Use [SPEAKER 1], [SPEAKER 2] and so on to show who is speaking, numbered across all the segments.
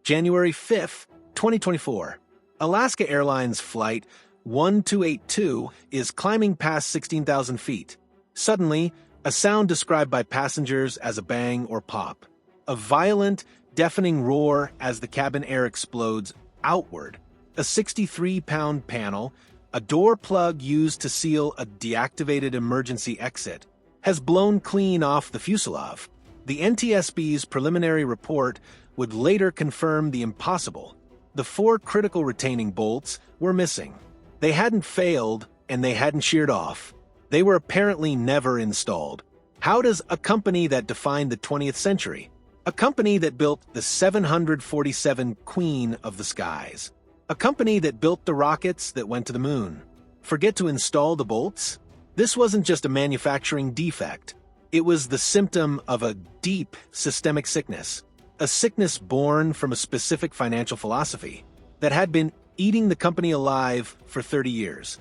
[SPEAKER 1] January 5th, 2024. Alaska Airlines Flight 1282 is climbing past 16,000 feet. Suddenly, a sound described by passengers as a bang or pop. A violent, deafening roar as the cabin air explodes outward. A 63-pound panel, a door plug used to seal a deactivated emergency exit, has blown clean off the fuselage. The NTSB's preliminary report would later confirm the impossible. The 4 critical retaining bolts were missing. They hadn't failed, and they hadn't sheared off. They were apparently never installed. How does a company that defined the 20th century, a company that built the 747 Queen of the Skies, a company that built the rockets that went to the moon, forget to install the bolts? This wasn't just a manufacturing defect. It was the symptom of a deep systemic sickness, a sickness born from a specific financial philosophy that had been eating the company alive for 30 years.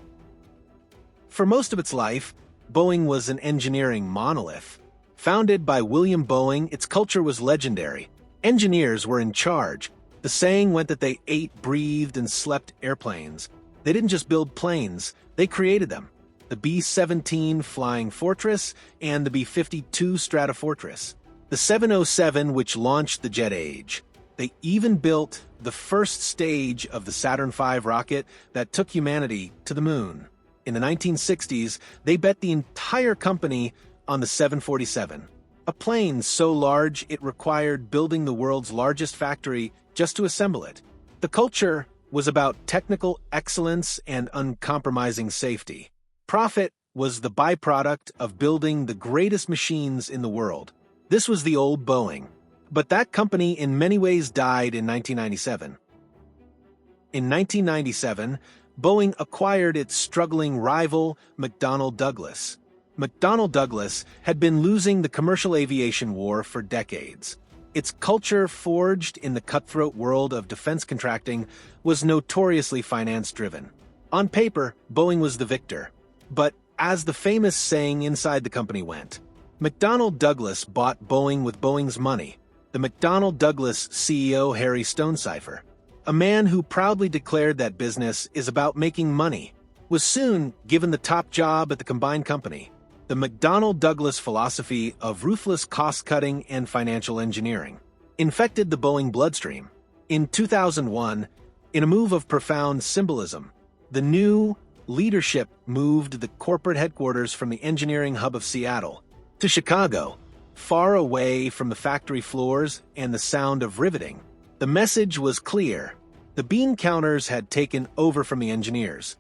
[SPEAKER 1] For most of its life, Boeing was an engineering monolith. Founded by William Boeing, its culture was legendary. Engineers were in charge. The saying went that they ate, breathed, and slept airplanes. They didn't just build planes, they created them. The B-17 Flying Fortress and the B-52 Stratofortress. The 707, which launched the jet age. They even built the first stage of the Saturn V rocket that took humanity to the moon. In the 1960s, they bet the entire company on the 747, a plane so large it required building the world's largest factory just to assemble it. The culture was about technical excellence and uncompromising safety. Profit was the byproduct of building the greatest machines in the world. This was the old Boeing. But that company in many ways died in 1997. In 1997, Boeing acquired its struggling rival, McDonnell Douglas. McDonnell Douglas had been losing the commercial aviation war for decades. Its culture, forged in the cutthroat world of defense contracting, was notoriously finance-driven. On paper, Boeing was the victor. But as the famous saying inside the company went, McDonnell Douglas bought Boeing with Boeing's money. The McDonnell Douglas CEO Harry Stonecipher, a man who proudly declared that business is about making money, was soon given the top job at the combined company. The McDonnell Douglas philosophy of ruthless cost-cutting and financial engineering infected the Boeing bloodstream. In 2001, in a move of profound symbolism, the new leadership moved the corporate headquarters from the engineering hub of Seattle to Chicago, far away from the factory floors and the sound of riveting. The message was clear. The bean counters had taken over from the engineers.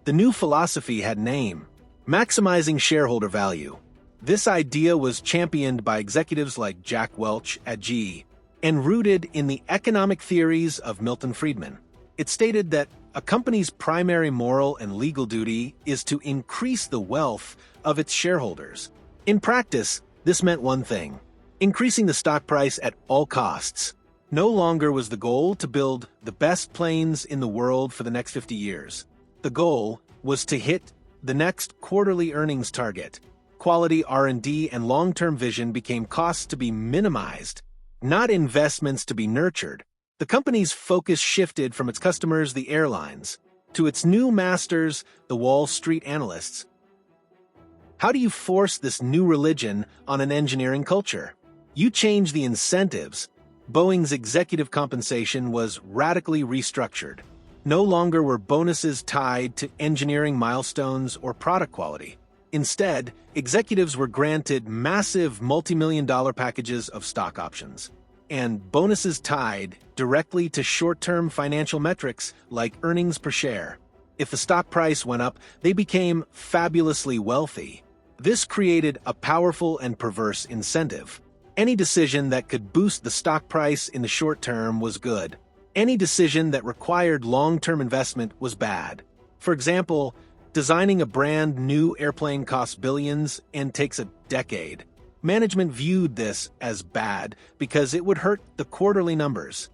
[SPEAKER 1] The new philosophy had a name: maximizing shareholder value. This idea was championed by executives like Jack Welch at GE and rooted in the economic theories of Milton Friedman. It stated that a company's primary moral and legal duty is to increase the wealth of its shareholders. In practice, this meant one thing: increasing the stock price at all costs. No longer was the goal to build the best planes in the world for the next 50 years. The goal was to hit the next quarterly earnings target. Quality R&D and long-term vision became costs to be minimized, not investments to be nurtured. The company's focus shifted from its customers, the airlines, to its new masters, the Wall Street analysts. How do you force this new religion on an engineering culture? You change the incentives. Boeing's executive compensation was radically restructured. No longer were bonuses tied to engineering milestones or product quality. Instead, executives were granted massive multi-million-dollar packages of stock options, and bonuses tied directly to short-term financial metrics like earnings per share. If the stock price went up, they became fabulously wealthy. This created a powerful and perverse incentive. Any decision that could boost the stock price in the short term was good. Any decision that required long-term investment was bad. For example, designing a brand new airplane costs billions and takes a decade. Management viewed this as bad because it would hurt the quarterly numbers.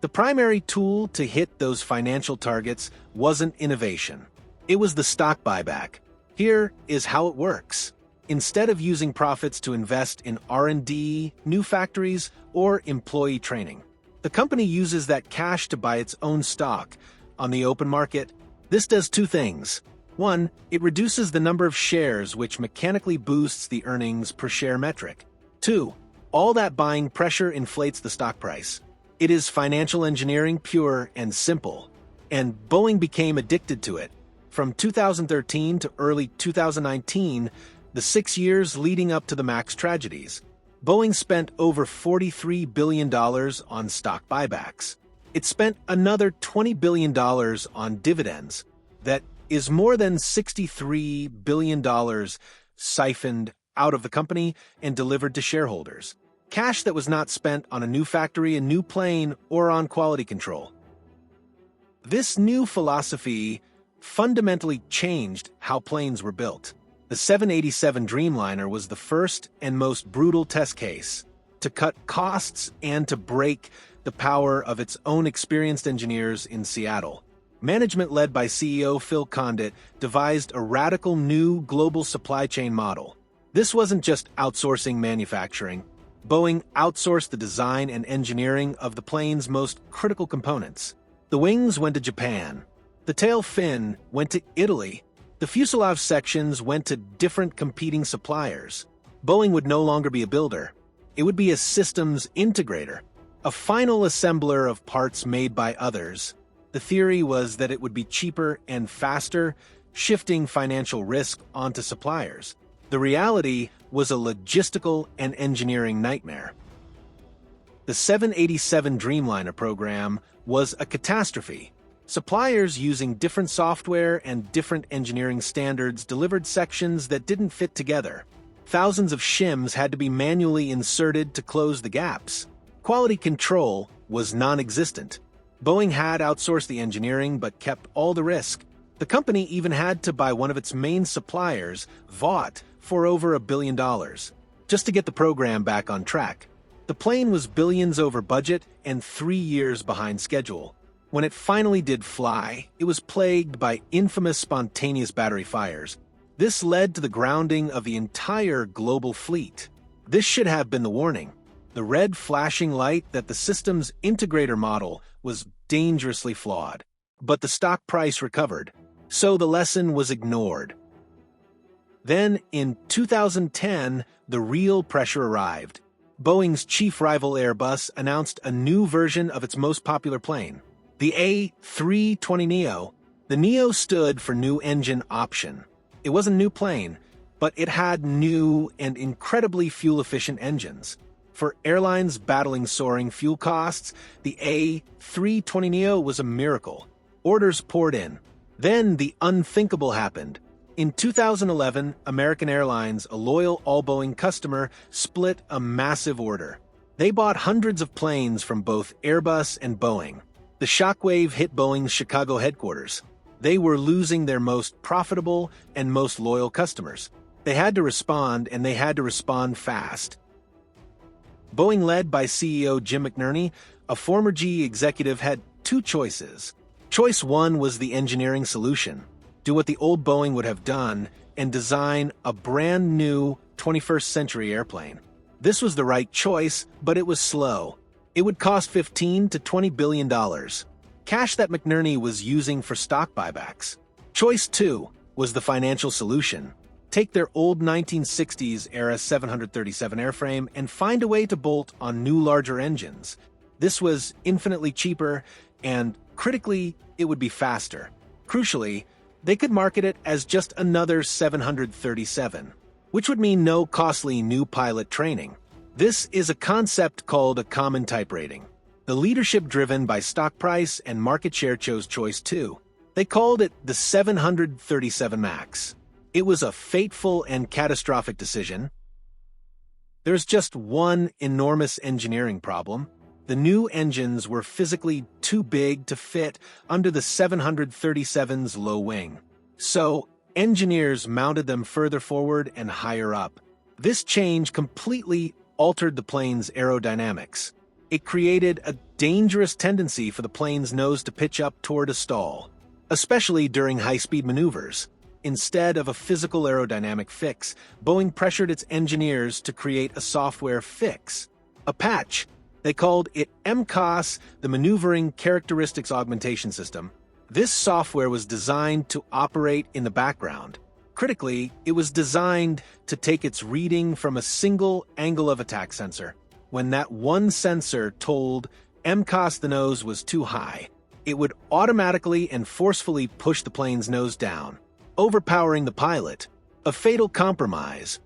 [SPEAKER 1] The primary tool to hit those financial targets wasn't innovation. It was the stock buyback. Here is how it works. instead of using profits to invest in R&D, new factories, or employee training. The company uses that cash to buy its own stock on the open market. This does two things. One, it reduces the number of shares, which mechanically boosts the earnings per share metric. Two, all that buying pressure inflates the stock price. It is financial engineering, pure and simple. And Boeing became addicted to it. From 2013 to early 2019, the 6 years leading up to the MAX tragedies, Boeing spent over $43 billion on stock buybacks. It spent another $20 billion on dividends. That is more than $63 billion siphoned out of the company and delivered to shareholders. Cash that was not spent on a new factory, a new plane, or on quality control. This new philosophy fundamentally changed how planes were built. The 787 Dreamliner was the first and most brutal test case to cut costs and to break the power of its own experienced engineers in Seattle. Management led by CEO Phil Condit devised a radical new global supply chain model. This wasn't just outsourcing manufacturing. Boeing outsourced the design and engineering of the plane's most critical components. The wings went to Japan. The tail fin went to Italy. The fuselage sections went to different competing suppliers. Boeing would no longer be a builder. It would be a systems integrator, a final assembler of parts made by others. The theory was that it would be cheaper and faster, shifting financial risk onto suppliers. The reality was a logistical and engineering nightmare. The 787 Dreamliner program was a catastrophe. Suppliers using different software and different engineering standards delivered sections that didn't fit together. Thousands of shims had to be manually inserted to close the gaps. Quality control was non-existent. Boeing had outsourced the engineering but kept all the risk. The company even had to buy one of its main suppliers, Vought, for over $1 billion, just to get the program back on track. The plane was billions over budget and 3 years behind schedule. When it finally did fly, it was plagued by infamous spontaneous battery fires. This led to the grounding of the entire global fleet. This should have been the warning. The red flashing light that the system's integrator model was dangerously flawed. But the stock price recovered, so the lesson was ignored. Then, in 2010, the real pressure arrived. Boeing's chief rival Airbus announced a new version of its most popular plane, the A320neo. The Neo stood for New Engine Option. It was a new plane, but it had new and incredibly fuel-efficient engines. For airlines battling soaring fuel costs, the A320neo was a miracle. Orders poured in. Then the unthinkable happened. In 2011, American Airlines, a loyal all-Boeing customer, split a massive order. They bought hundreds of planes from both Airbus and Boeing. The shockwave hit Boeing's Chicago headquarters. They were losing their most profitable and most loyal customers. They had to respond, and they had to respond fast. Boeing, led by CEO Jim McNerney, a former GE executive, had two choices. Choice one was the engineering solution. Do what the old Boeing would have done and design a brand new 21st century airplane. This was the right choice, but it was slow. It would cost $15 to $20 billion, cash that McNerney was using for stock buybacks. Choice two was the financial solution. Take their old 1960s-era 737 airframe and find a way to bolt on new, larger engines. This was infinitely cheaper, and critically, it would be faster. Crucially, they could market it as just another 737, which would mean no costly new pilot training. This is a concept called a common type rating. The leadership driven by stock price and market share chose choice two. They called it the 737 MAX. It was a fateful and catastrophic decision. There's just one enormous engineering problem. The new engines were physically too big to fit under the 737's low wing. So, engineers mounted them further forward and higher up. This change completely altered the plane's aerodynamics. It created a dangerous tendency for the plane's nose to pitch up toward a stall, especially during high-speed maneuvers. Instead of a physical aerodynamic fix, Boeing pressured its engineers to create a software fix, a patch. They called it MCOS, the Maneuvering Characteristics Augmentation System. This software was designed to operate in the background. Critically, it was designed to take its reading from a single angle of attack sensor. When that one sensor told MCOS the nose was too high, it would automatically and forcefully push the plane's nose down, overpowering the pilot, a fatal compromise.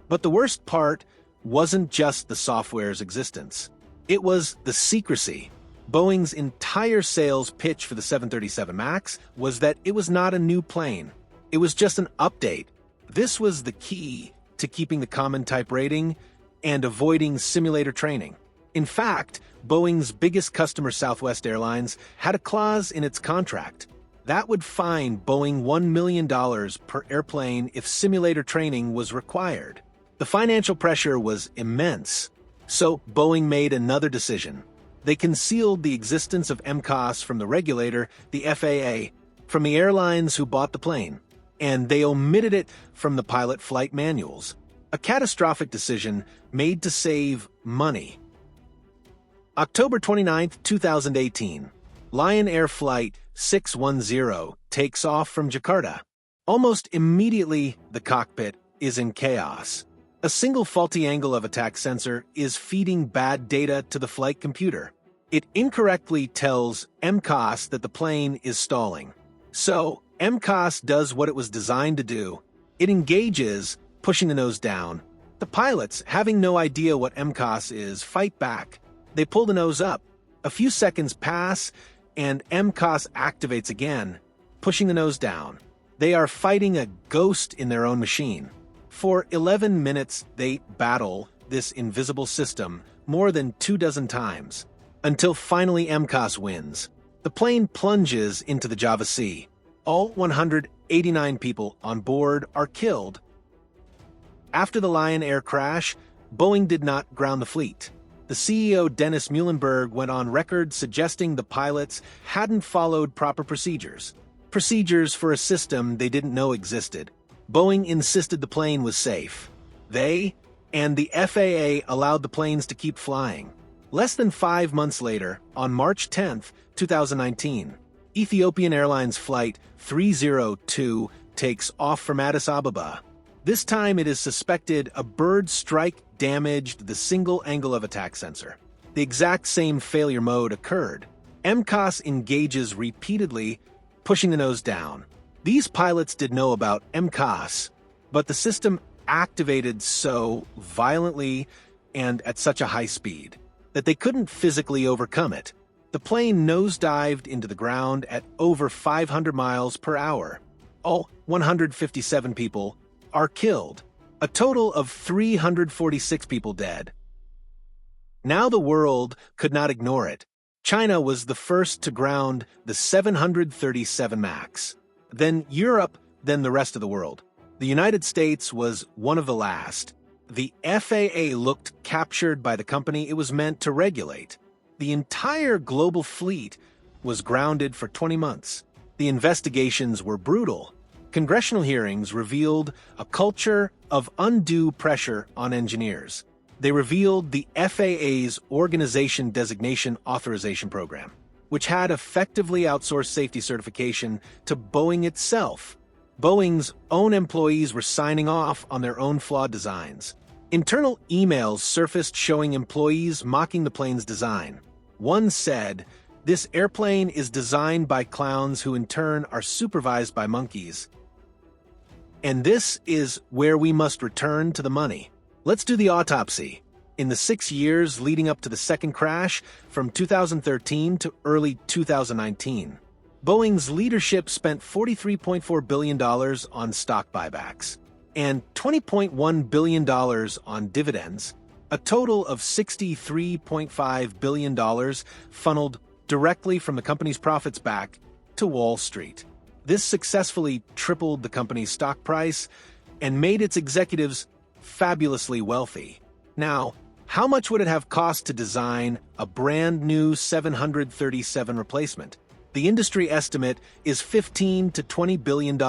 [SPEAKER 1] But the worst part wasn't just the software's existence. It was the secrecy. Boeing's entire sales pitch for the 737 MAX was that it was not a new plane. It was just an update. This was the key to keeping the common type rating and avoiding simulator training. In fact, Boeing's biggest customer, Southwest Airlines, had a clause in its contract that would fine Boeing $1 million per airplane if simulator training was required. The financial pressure was immense, so Boeing made another decision. They concealed the existence of MCOS from the regulator, the FAA, from the airlines who bought the plane, and they omitted it from the pilot flight manuals. A catastrophic decision made to save money. October 29, 2018. Lion Air Flight 610 takes off from Jakarta. Almost immediately, the cockpit is in chaos. A single faulty angle of attack sensor is feeding bad data to the flight computer. It incorrectly tells MCOS that the plane is stalling. So, MCOS does what it was designed to do. It engages, pushing the nose down. The pilots, having no idea what MCOS is, fight back. They pull the nose up. A few seconds pass, and MCOS activates again, pushing the nose down. They are fighting a ghost in their own machine. For 11 minutes, they battle this invisible system more than 24 times, until finally MCOS wins. The plane plunges into the Java Sea. All 189 people on board are killed. After the Lion Air crash, Boeing did not ground the fleet. The CEO, Dennis Muhlenberg, went on record suggesting the pilots hadn't followed proper procedures for a system they didn't know existed. Boeing insisted the plane was safe. They and the FAA allowed the planes to keep flying. Less than 5 months later, on March 10, 2019, Ethiopian Airlines Flight 302 takes off from Addis Ababa. This time it is suspected a bird strike damaged the single angle of attack sensor. The exact same failure mode occurred. MCOS engages repeatedly, pushing the nose down. These pilots did know about MCOS, but the system activated so violently and at such a high speed that they couldn't physically overcome it. The plane nosedived into the ground at over 500 miles per hour. All 157 people are killed. A total of 346 people dead. Now the world could not ignore it. China was the first to ground the 737 MAX. Then Europe, then the rest of the world. The United States was one of the last. The FAA looked captured by the company it was meant to regulate. The entire global fleet was grounded for 20 months. The investigations were brutal. Congressional hearings revealed a culture of undue pressure on engineers. They revealed the FAA's Organization Designation Authorization Program, which had effectively outsourced safety certification to Boeing itself. Boeing's own employees were signing off on their own flawed designs. Internal emails surfaced showing employees mocking the plane's design. One said, "This airplane is designed by clowns who in turn are supervised by monkeys. And this is where we must return to the money. Let's do the autopsy." In the 6 years leading up to the second crash, from 2013 to early 2019, Boeing's leadership spent $43.4 billion on stock buybacks and $20.1 billion on dividends, a total of $63.5 billion funneled directly from the company's profits back to Wall Street. This successfully tripled the company's stock price and made its executives fabulously wealthy. Now, how much would it have cost to design a brand new 737 replacement? The industry estimate is $15 to $20 billion,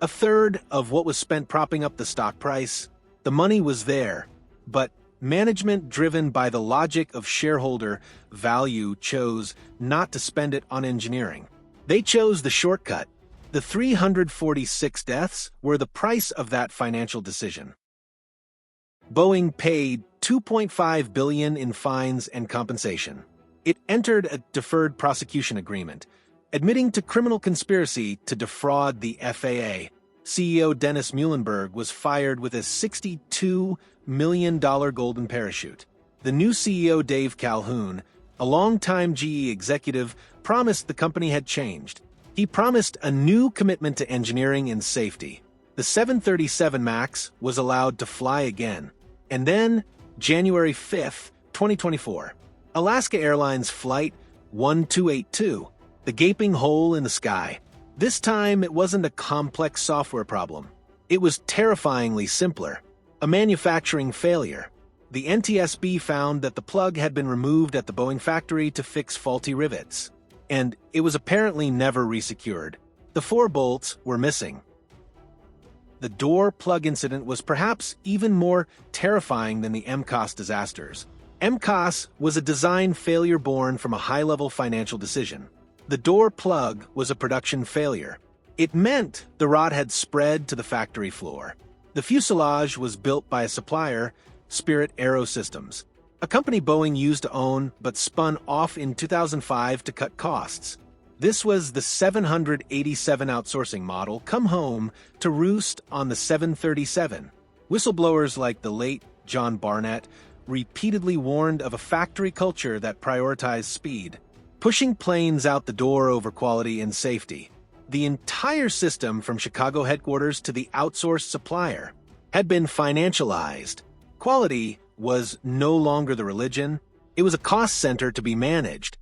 [SPEAKER 1] a third of what was spent propping up the stock price. The money was there, but management, driven by the logic of shareholder value, chose not to spend it on engineering. They chose the shortcut. The 346 deaths were the price of that financial decision. Boeing paid $2.5 billion in fines and compensation. It entered a deferred prosecution agreement, admitting to criminal conspiracy to defraud the FAA. CEO Dennis Muhlenberg was fired with a $62 million golden parachute. The new CEO, Dave Calhoun, a longtime GE executive, promised the company had changed. He promised a new commitment to engineering and safety. The 737 MAX was allowed to fly again. And then, January 5th, 2024, Alaska Airlines Flight 1282, the gaping hole in the sky. This time, it wasn't a complex software problem. It was terrifyingly simpler. A manufacturing failure. The NTSB found that the plug had been removed at the Boeing factory to fix faulty rivets, and it was apparently never resecured. The 4 bolts were missing. The door plug incident was perhaps even more terrifying than the MCOS disasters. MCOS was a design failure born from a high-level financial decision. The door plug was a production failure. It meant the rot had spread to the factory floor. The fuselage was built by a supplier, Spirit Aerosystems, a company Boeing used to own but spun off in 2005 to cut costs. This was the 787 outsourcing model come home to roost on the 737. Whistleblowers like the late John Barnett repeatedly warned of a factory culture that prioritized speed, pushing planes out the door over quality and safety. The entire system, from Chicago headquarters to the outsourced supplier, had been financialized. Quality was no longer the religion. It was a cost center to be managed.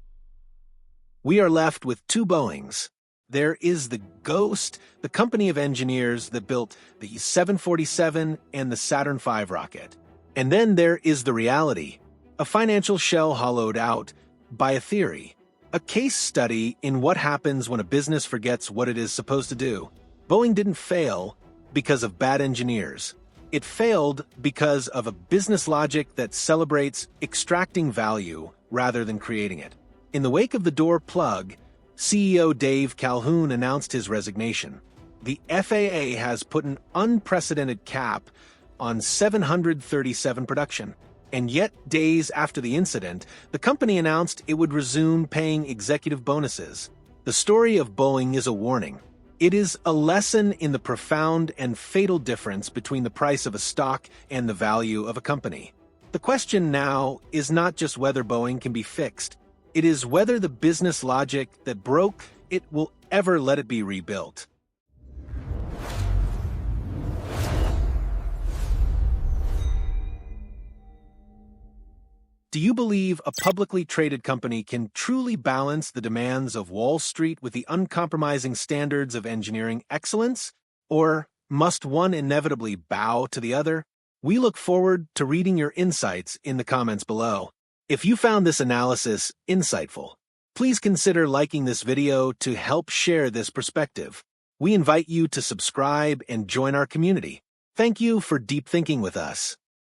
[SPEAKER 1] We are left with 2 Boeings. There is the Ghost, the company of engineers that built the 747 and the Saturn V rocket. And then there is the reality, a financial shell hollowed out by a theory, a case study in what happens when a business forgets what it is supposed to do. Boeing didn't fail because of bad engineers. It failed because of a business logic that celebrates extracting value rather than creating it. In the wake of the door plug, CEO Dave Calhoun announced his resignation. The FAA has put an unprecedented cap on 737 production. And yet, days after the incident, the company announced it would resume paying executive bonuses. The story of Boeing is a warning. It is a lesson in the profound and fatal difference between the price of a stock and the value of a company. The question now is not just whether Boeing can be fixed. It is whether the business logic that broke it will ever let it be rebuilt. Do you believe a publicly traded company can truly balance the demands of Wall Street with the uncompromising standards of engineering excellence? Or must one inevitably bow to the other? We look forward to reading your insights in the comments below. If you found this analysis insightful, please consider liking this video to help share this perspective. We invite you to subscribe and join our community. Thank you for deep thinking with us.